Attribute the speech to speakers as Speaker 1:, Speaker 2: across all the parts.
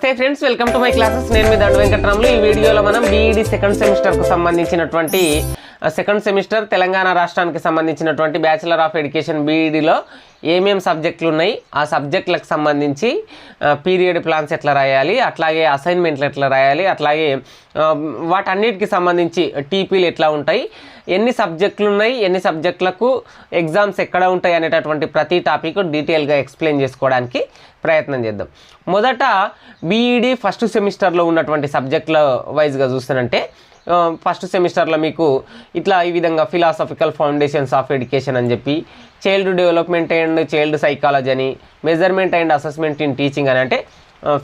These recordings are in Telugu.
Speaker 1: నమస్తే friends, welcome to my classes. నేను మీ దండ వెంకటరాములు. ఈ వీడియోలో మనం బీఈడి సెకండ్ సెమిస్టర్కు సంబంధించినటువంటి సెకండ్ సెమిస్టర్ తెలంగాణ రాష్ట్రానికి సంబంధించినటువంటి బ్యాచిలర్ ఆఫ్ ఎడ్యుకేషన్ బీఈడిలో ఏమేం సబ్జెక్టులు ఉన్నాయి, ఆ సబ్జెక్టులకు సంబంధించి పీరియడ్ ప్లాన్స్ ఎట్లా రాయాలి, అట్లాగే అసైన్మెంట్లు ఎట్లా రాయాలి, అట్లాగే వాటన్నిటికి సంబంధించి టీపీలు ఎట్లా ఉంటాయి, ఎన్ని సబ్జెక్టులు ఉన్నాయి, ఎన్ని సబ్జెక్టులకు ఎగ్జామ్స్ ఎక్కడ ఉంటాయి అనేటటువంటి ప్రతి టాపిక్ డీటెయిల్గా ఎక్స్ప్లెయిన్ చేసుకోవడానికి ప్రయత్నం చేద్దాం. మొదట బీఈడి ఫస్ట్ సెమిస్టర్లో ఉన్నటువంటి సబ్జెక్టుల వైజ్గా చూస్తానంటే ఫస్ట్ సెమిస్టర్లో మీకు ఇట్లా ఈ విధంగా ఫిలాసఫికల్ ఫౌండేషన్స్ ఆఫ్ ఎడ్యుకేషన్ అని చెప్పి, child development and child psychology అని, measurement and assessment in teaching అని, అంటే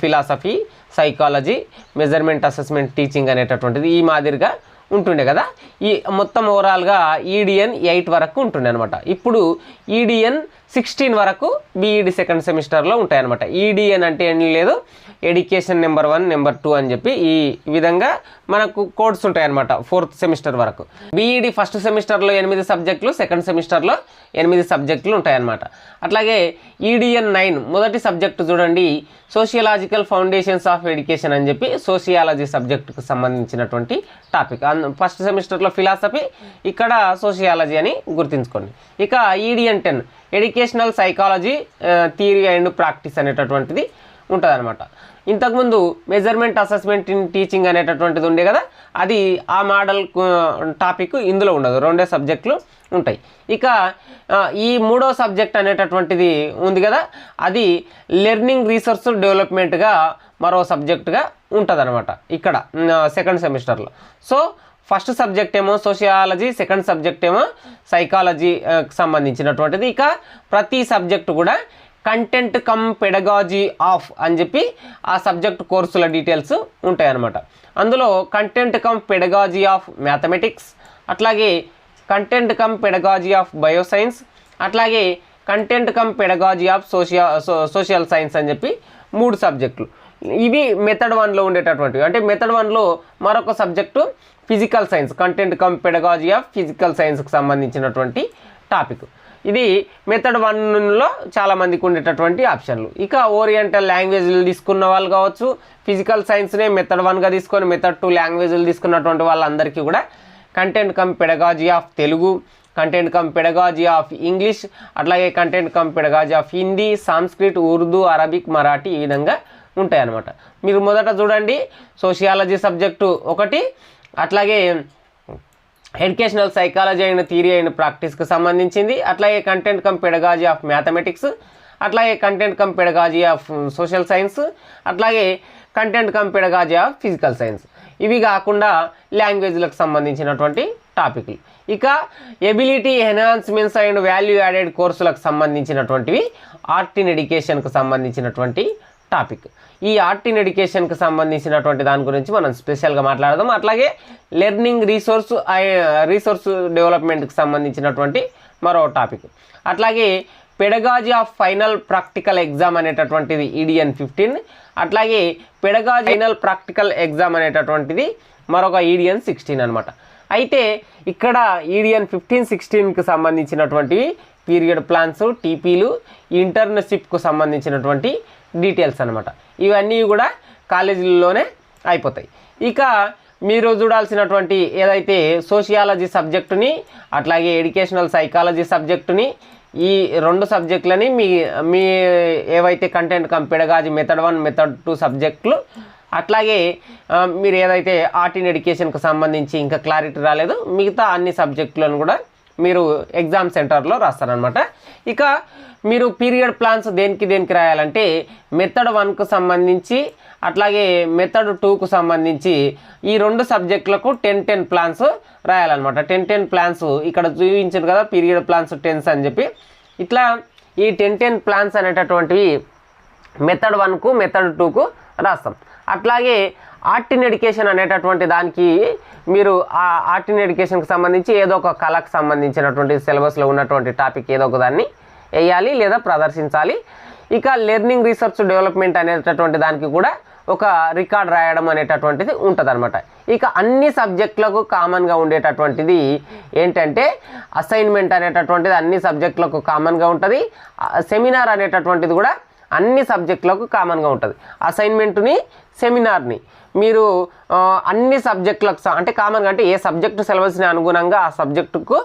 Speaker 1: philosophy, psychology, measurement, assessment, teaching అనేటటువంటిది ఈ మాదిరిగా ఉంటుండే కదా. ఈ మొత్తం ఓవరాల్గా ఈడిఎన్ 8 వరకు ఉంటుండే అనమాట. ఇప్పుడు ఈడిఎన్ 16 వరకు బీఈడి సెకండ్ సెమిస్టర్లో ఉంటాయన్నమాట. ఈడిఎన్ అంటే ఏం లేదు, ఎడ్యుకేషన్ నెంబర్ 1, నెంబర్ 2 అని చెప్పి ఈ విధంగా మనకు కోడ్స్ ఉంటాయన్నమాట 4th సెమిస్టర్ వరకు. బీఈడి ఫస్ట్ సెమిస్టర్లో 8 సబ్జెక్టులు, సెకండ్ సెమిస్టర్లో 8 సబ్జెక్టులు ఉంటాయన్నమాట. అట్లాగే ఈడిఎన్ 9 మొదటి సబ్జెక్టు చూడండి, సోషియలాజికల్ ఫౌండేషన్స్ ఆఫ్ ఎడ్యుకేషన్ అని చెప్పి సోషియాలజీ సబ్జెక్టుకు సంబంధించినటువంటి టాపిక్. ఫస్ట్ సెమిస్టర్లో ఫిలాసఫీ, ఇక్కడ సోషియాలజీ అని గుర్తుంచుకోండి. ఇక ఈడిఎన్ 10 educational psychology theory and practice అనేటటువంటిది ఉంటుంది అనమాట. ఇంతకుముందు మెజర్మెంట్, అసెస్మెంట్ ఇన్ టీచింగ్ అనేటటువంటిది ఉండే కదా, అది ఆ మోడల్ టాపిక్ ఇందులో ఉండదు, 2 సబ్జెక్టులు ఉంటాయి. ఇక ఈ 3వ సబ్జెక్ట్ అనేటటువంటిది ఉంది కదా, అది లెర్నింగ్ రీసెర్చ్ డెవలప్మెంట్గా మరో సబ్జెక్టుగా ఉంటుంది అనమాట ఇక్కడ సెకండ్ సెమిస్టర్లో. సో ఫస్ట్ సబ్జెక్ట్ ఏమో సోషియాలజీ, సెకండ్ సబ్జెక్ట్ ఏమో సైకాలజీకి సంబంధించినటువంటిది. ఇక ప్రతి సబ్జెక్టు కూడా కంటెంట్ కమ్ పెడగాజీ ఆఫ్ అని చెప్పి ఆ సబ్జెక్ట్ కోర్సుల డీటెయిల్స్ ఉంటాయన్నమాట. అందులో content cum pedagogy of mathematics, అట్లాగే content cum pedagogy of bioscience, అట్లాగే content cum pedagogy of social science అని చెప్పి 3 సబ్జెక్టులు. ఇవి మెథడ్ 1లో ఉండేటటువంటివి. అంటే మెథడ్ 1లో మరొక subject physical science, content cum pedagogy of physical సైన్స్కి సంబంధించినటువంటి టాపిక్. ఇది మెథడ్ 1లో చాలామందికి ఉండేటటువంటి ఆప్షన్లు. ఇక ఓరియంటల్ లాంగ్వేజ్లు తీసుకున్న వాళ్ళు కావచ్చు, ఫిజికల్ సైన్స్నే మెథడ్ 1గా తీసుకొని మెథడ్ 2 లాంగ్వేజ్లు తీసుకున్నటువంటి వాళ్ళందరికీ కూడా content cum pedagogy of Telugu, content cum pedagogy of English, అట్లాగే content cum pedagogy of Hindi, Sanskrit, Urdu, Arabic, Marathi ఈ విధంగా ఉంటాయన్నమాట. మీరు మొదట చూడండి, సోషియాలజీ సబ్జెక్టు 1, అట్లాగే educational psychology and theory and ప్రాక్టీస్కి సంబంధించింది, అట్లాగే content cum pedagogy of mathematics, అట్లాగే content cum pedagogy of social science, అట్లాగే content cum pedagogy of physical science. ఇవి కాకుండా లాంగ్వేజ్లకు సంబంధించినటువంటి టాపిక్లు. ఇక ability enhancements and value added కోర్సులకు సంబంధించినటువంటివి ఆర్ట్ ఇన్ ఎడ్యుకేషన్కి సంబంధించినటువంటి టాపిక్. ఈ ఆర్ట్ ఇన్ ఎడ్యుకేషన్కి సంబంధించినటువంటి దాని గురించి మనం స్పెషల్గా మాట్లాడదాం. అట్లాగే లెర్నింగ్ రీసోర్స్ డెవలప్మెంట్కి సంబంధించినటువంటి మరో టాపిక్. అట్లాగే pedagogy of final practical exam అనేటటువంటిది ఈడిఎన్ 15, అట్లాగే పెడగాజీ ఫైనల్ ప్రాక్టికల్ ఎగ్జామ్ అనేటటువంటిది మరొక ఈడిఎన్ 16 అనమాట. అయితే ఇక్కడ ఈడిఎన్ 15, 16కి సంబంధించినటువంటివి పీరియడ్ ప్లాన్స్, టీపీలు, ఇంటర్న్షిప్కు సంబంధించినటువంటి డీటెయిల్స్ అనమాట. ఇవన్నీ కూడా కాలేజీల్లోనే అయిపోతాయి. ఇక మీరు చూడాల్సినటువంటి ఏదైతే సోషియాలజీ సబ్జెక్టుని, అట్లాగే ఎడ్యుకేషనల్ సైకాలజీ సబ్జెక్టుని, ఈ 2 సబ్జెక్టులని మీ ఏవైతే content cum pedagogy method 1, method 2 సబ్జెక్టులు, అట్లాగే మీరు ఏదైతే ఆర్ట్ ఇన్ ఎడ్యుకేషన్కి సంబంధించి ఇంకా క్లారిటీ రాలేదు, మిగతా అన్ని సబ్జెక్టులను కూడా మీరు ఎగ్జామ్ సెంటర్లో రాస్తారనమాట. ఇక మీరు పీరియడ్ ప్లాన్స్ దేనికి రాయాలంటే మెథడ్ 1కు సంబంధించి, అట్లాగే మెథడ్ 2కు సంబంధించి ఈ 2 సబ్జెక్టులకు 10 ప్లాన్స్ రాయాలన్నమాట. 10 ప్లాన్స్ ఇక్కడ చూపించారు కదా, పీరియడ్ ప్లాన్స్ 10 అని చెప్పి. ఇట్లా ఈ 10 ప్లాన్స్ అనేటటువంటివి మెథడ్ 1కు, మెథడ్ 2కు రాస్తాం. అట్లాగే ఆర్ట్ ఇన్ ఎడ్యుకేషన్ అనేటటువంటి దానికి మీరు ఆ ఆర్ట్ ఇన్ ఎడ్యుకేషన్కి సంబంధించి ఏదో ఒక కళకు సంబంధించినటువంటి సిలబస్లో ఉన్నటువంటి టాపిక్ ఏదో ఒక దాన్ని వేయాలి లేదా ప్రదర్శించాలి. ఇక లెర్నింగ్ రీసెర్చ్ డెవలప్మెంట్ అనేటటువంటి దానికి కూడా ఒక రికార్డ్ రాయడం అనేటటువంటిది ఉంటుంది అనమాట. ఇక అన్ని సబ్జెక్టులకు కామన్గా ఉండేటటువంటిది ఏంటంటే అసైన్మెంట్ అనేటటువంటిది అన్ని సబ్జెక్టులకు కామన్గా ఉంటుంది. సెమినార్ అనేటటువంటిది కూడా అన్ని సబ్జెక్టులకు కామన్గా ఉంటుంది. అసైన్మెంట్ని, సెమినార్ని మీరు అన్ని సబ్జెక్టులకు అంటే కామన్గా అంటే ఏ సబ్జెక్టు సిలబస్ని అనుగుణంగా ఆ సబ్జెక్టుకు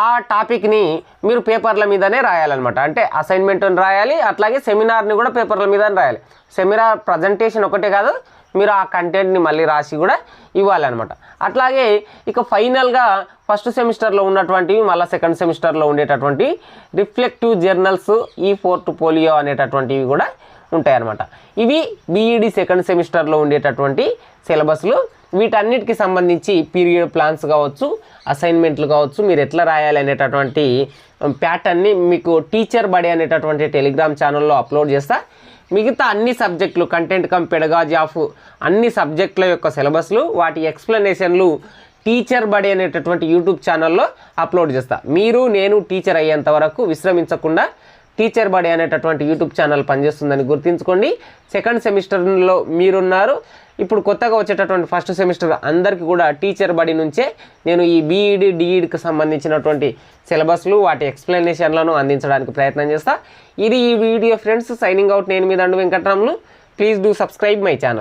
Speaker 1: ఆ టాపిక్ని మీరు పేపర్ల మీదనే రాయాలన్నమాట. అంటే అసైన్మెంట్ని రాయాలి, అట్లాగే సెమినార్ని కూడా పేపర్ల మీదనే రాయాలి. సెమినార్ ప్రజెంటేషన్ ఒకటే కాదు, మీరు ఆ కంటెంట్ని మళ్ళీ రాసి కూడా ఇవ్వాలన్నమాట. అట్లాగే ఇక ఫైనల్గా ఫస్ట్ సెమిస్టర్లో ఉన్నటువంటివి మళ్ళీ సెకండ్ సెమిస్టర్లో ఉండేటటువంటి రిఫ్లెక్టివ్ జర్నల్స్, ఈ పోర్ట్ఫోలియో అనేటటువంటివి కూడా ఉంటాయన్నమాట. ఇవి బీఈడి సెకండ్ సెమిస్టర్లో ఉండేటటువంటి సిలబస్లు. వీటన్నిటికి సంబంధించి పీరియడ్ ప్లాన్స్ కావచ్చు, అసైన్మెంట్లు కావచ్చు, మీరు ఎట్లా రాయాలి అనేటటువంటి ప్యాటర్న్ని మీకు టీచర్ బడి అనేటటువంటి టెలిగ్రామ్ ఛానల్లో అప్లోడ్ చేస్తా. మిగతా అన్ని సబ్జెక్టులు కంటెంట్ కమ్ పెడగాజీ ఆఫ్ అన్ని సబ్జెక్టుల యొక్క సిలబస్లు, వాటి ఎక్స్ప్లెనేషన్లు టీచర్ బడి అనేటటువంటి యూట్యూబ్ ఛానల్లో అప్లోడ్ చేస్తా. మీరు నేను టీచర్ అయ్యేంత వరకు విశ్రమించకుండా టీచర్ బడి అనేటటువంటి యూట్యూబ్ ఛానల్ పనిచేస్తుందని గుర్తుంచుకోండి. సెకండ్ సెమిస్టర్లో మీరున్నారు, ఇప్పుడు కొత్తగా వచ్చేటటువంటి ఫస్ట్ సెమిస్టర్ అందరికీ కూడా టీచర్ బడి నుంచే నేను ఈ బీఈడి డిఈడికి సంబంధించినటువంటి సిలబస్లు, వాటి ఎక్స్ప్లెనేషన్లను అందించడానికి ప్రయత్నం చేస్తా. ఇది ఈ వీడియో ఫ్రెండ్స్. Signing out. నేను మీ దండు Venkatramulu. Please do subscribe my channel.